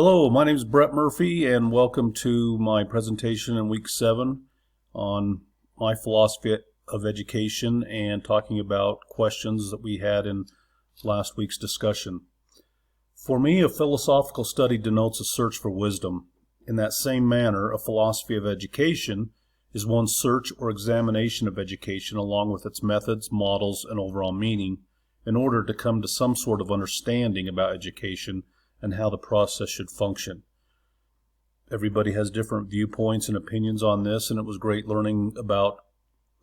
Hello, my name is Brett Murphy, and welcome to my presentation in week 7 on my philosophy of education and talking about questions that we had in last week's discussion. For me, a philosophical study denotes a search for wisdom. In that same manner, a philosophy of education is one's search or examination of education along with its methods, models, and overall meaning in order to come to some sort of understanding about education and how the process should function. Everybody has different viewpoints and opinions on this, and it was great learning about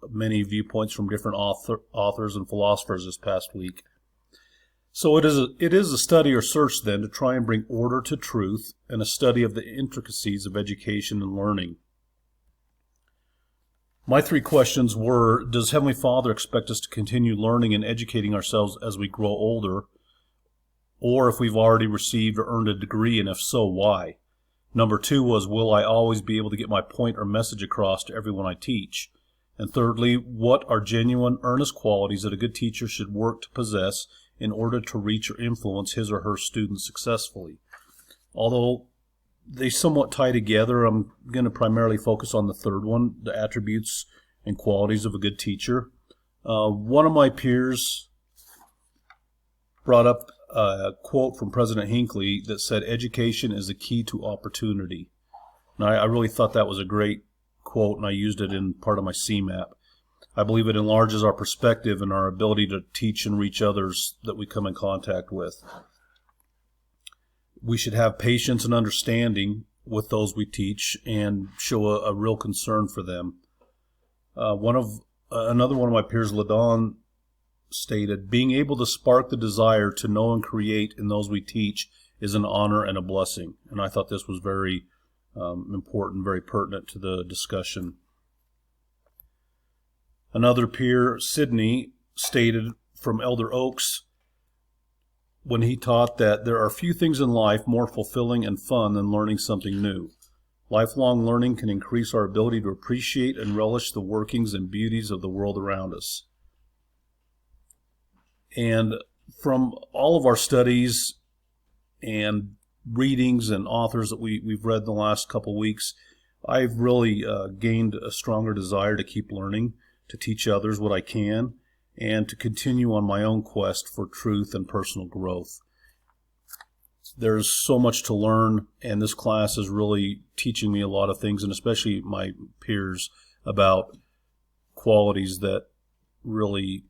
many viewpoints from different authors and philosophers this past week. So it is a study or search then to try and bring order to truth and a study of the intricacies of education and learning. My 3 questions were, does Heavenly Father expect us to continue learning and educating ourselves as we grow older? Or if we've already received or earned a degree, and if so, why? Number 2 was, will I always be able to get my point or message across to everyone I teach? And thirdly, what are genuine, earnest qualities that a good teacher should work to possess in order to reach or influence his or her students successfully? Although they somewhat tie together, I'm going to primarily focus on the third one, the attributes and qualities of a good teacher. One of my peers brought up a quote from President Hinckley that said, education is the key to opportunity. And I really thought that was a great quote, and I used it in part of my CMAP. I believe it enlarges our perspective and our ability to teach and reach others that we come in contact with. We should have patience and understanding with those we teach and show a real concern for them. Another one of my peers, Ladon, stated, being able to spark the desire to know and create in those we teach is an honor and a blessing. And I thought this was very important, very pertinent to the discussion. Another peer, Sidney, stated from Elder Oaks when he taught that there are few things in life more fulfilling and fun than learning something new. Lifelong learning can increase our ability to appreciate and relish the workings and beauties of the world around us. And from all of our studies and readings and authors that we've read the last couple weeks, I've really gained a stronger desire to keep learning, to teach others what I can, and to continue on my own quest for truth and personal growth. There's so much to learn, and this class is really teaching me a lot of things, and especially my peers, about qualities that really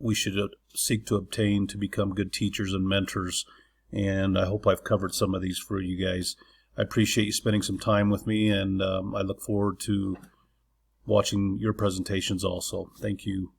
we should seek to obtain to become good teachers and mentors. And I hope I've covered some of these for you guys. I appreciate you spending some time with me, and I look forward to watching your presentations also. Thank you.